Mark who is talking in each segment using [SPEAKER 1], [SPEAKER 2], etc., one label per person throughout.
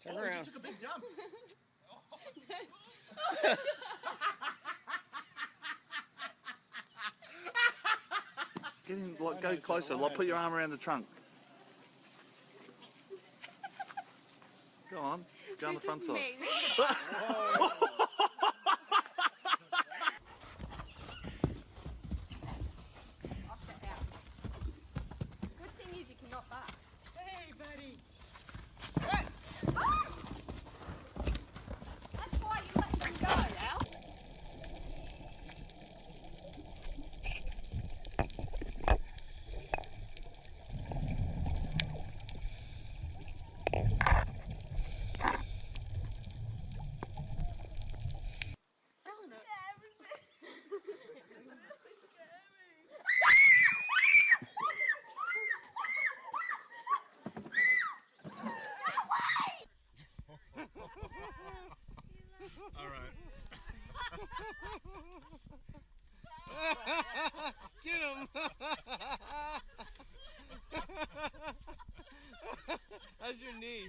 [SPEAKER 1] Turn around.
[SPEAKER 2] He just took a big jump.
[SPEAKER 3] Get him, like, go closer, like, put your arm around the trunk. Go on, go on the front side.
[SPEAKER 4] Good thing is you cannot bark. Hey, buddy. That's why you let them go, Al.
[SPEAKER 2] Alright.
[SPEAKER 1] Get him! How's your knee?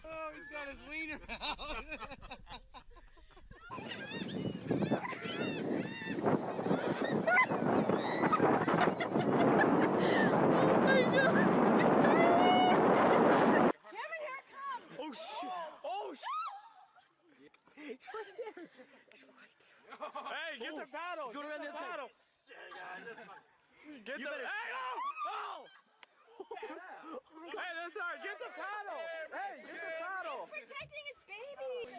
[SPEAKER 1] Oh, he's got his wiener out. Oh shit! Oh shit! He's right there! He's right there! Hey, get the paddle! He's going around the paddle! Get the paddle! Hey, oh! Hey, that's alright! Get the paddle! Hey, get the paddle!
[SPEAKER 4] He's protecting his baby!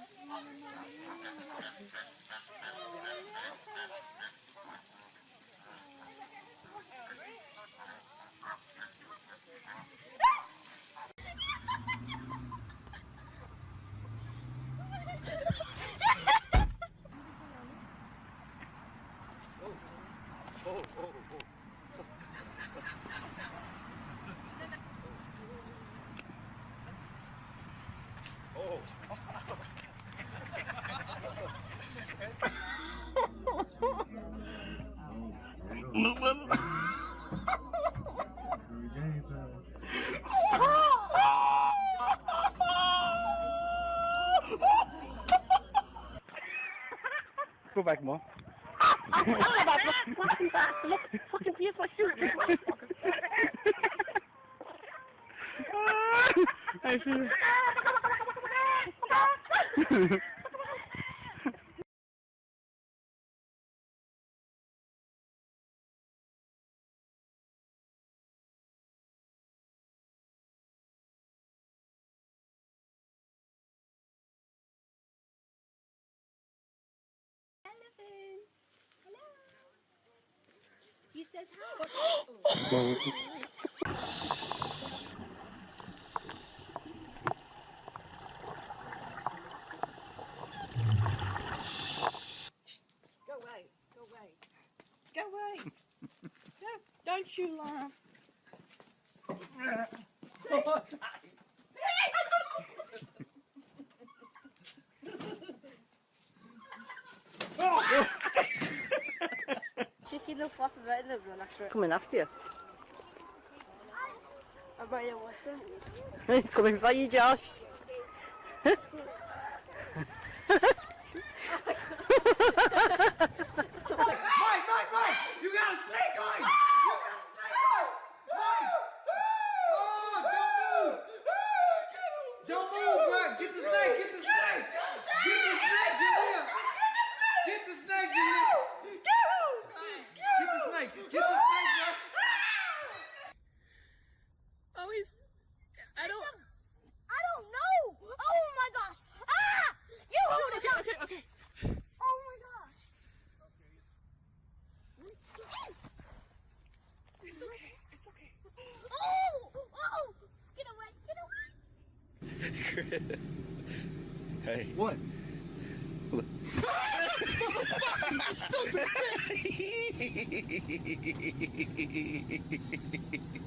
[SPEAKER 1] Go back more.
[SPEAKER 4] Fucking here's my shoe!
[SPEAKER 1] I see.
[SPEAKER 4] Elephant! Hello! He says hi! Go away! Go away! Go away! No, don't you laugh! Chicken will flop about in the run after it.
[SPEAKER 1] Coming after you.
[SPEAKER 4] I bet you watch them.
[SPEAKER 1] He's coming for you, Josh.
[SPEAKER 2] Mike! You got a snake on! You got a snake on! Mike! Oh, don't move, bro! Get the snake! Get the snake, Julia! Get the snake, Julia! Get the snake, bro!
[SPEAKER 4] Oh, he's... I
[SPEAKER 3] Hey.
[SPEAKER 2] What?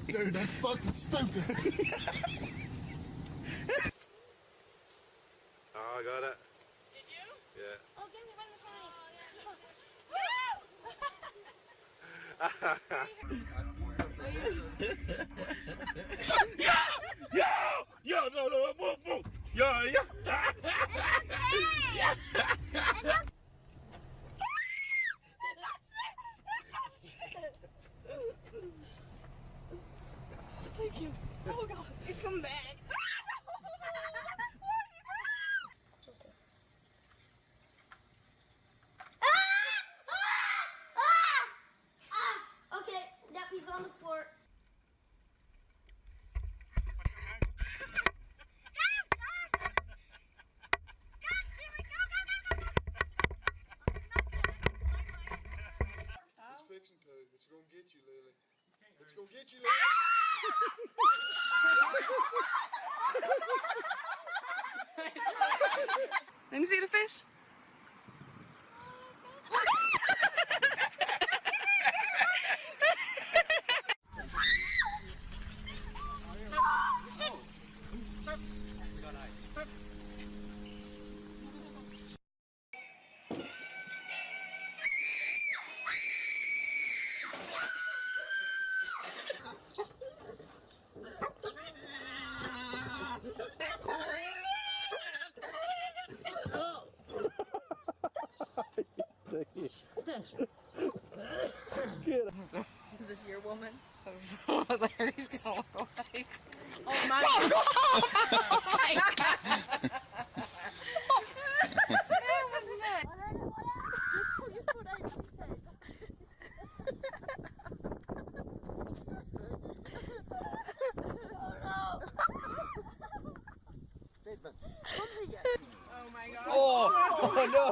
[SPEAKER 2] Dude, that's fucking stupid.
[SPEAKER 3] Oh, I got it.
[SPEAKER 5] Did you?
[SPEAKER 3] Yeah.
[SPEAKER 5] Oh, give me one of
[SPEAKER 1] Yo, no, move. Yo.
[SPEAKER 4] Thank you. Oh God, it's coming back.
[SPEAKER 5] Okay, yep, he's on the floor.
[SPEAKER 2] It's fixing to. It's gonna get you, Lily. It's gonna get you, Lily.
[SPEAKER 4] Let me see the fish. Is this your woman? Larry's gonna look like. Oh my God! Oh my God! That was nuts. Oh my God!
[SPEAKER 1] Oh no!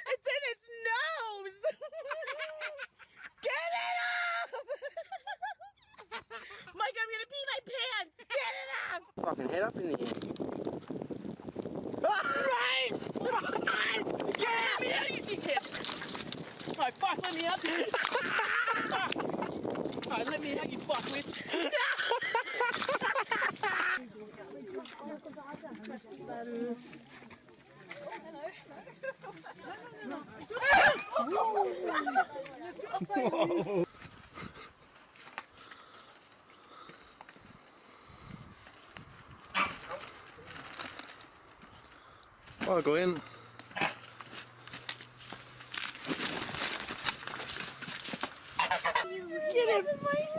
[SPEAKER 4] It's in its nose! Get it up! Mike, I'm gonna pee my pants! Get it up!
[SPEAKER 1] Fucking head up in the air. Alright! Get me out of here, kid! Alright, fuck, let me out. Alright, let me out, you fuckwit.
[SPEAKER 2] Whoa.
[SPEAKER 3] I'll go in.
[SPEAKER 4] Get him!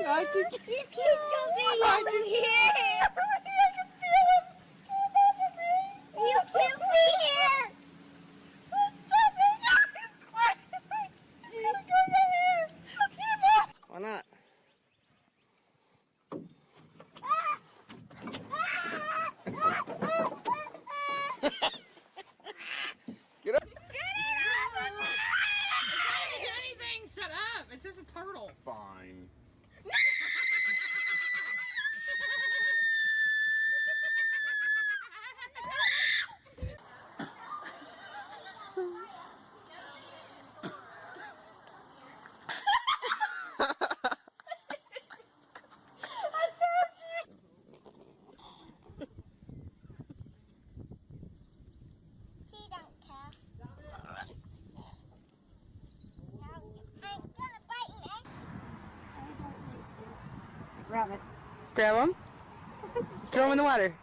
[SPEAKER 4] I can keep jumping over here! I can feel him! Come over me! You can't be here! Stop it! No, he's climbing! He's gonna go right here! Get him off! Why not?
[SPEAKER 2] Get up!
[SPEAKER 4] Get it off! I didn't do anything! Shut up! It's just a turtle.
[SPEAKER 1] Fine.
[SPEAKER 5] She don't care. I'm gonna bite me. I don't like this.
[SPEAKER 4] Grab him. Throw him in the water.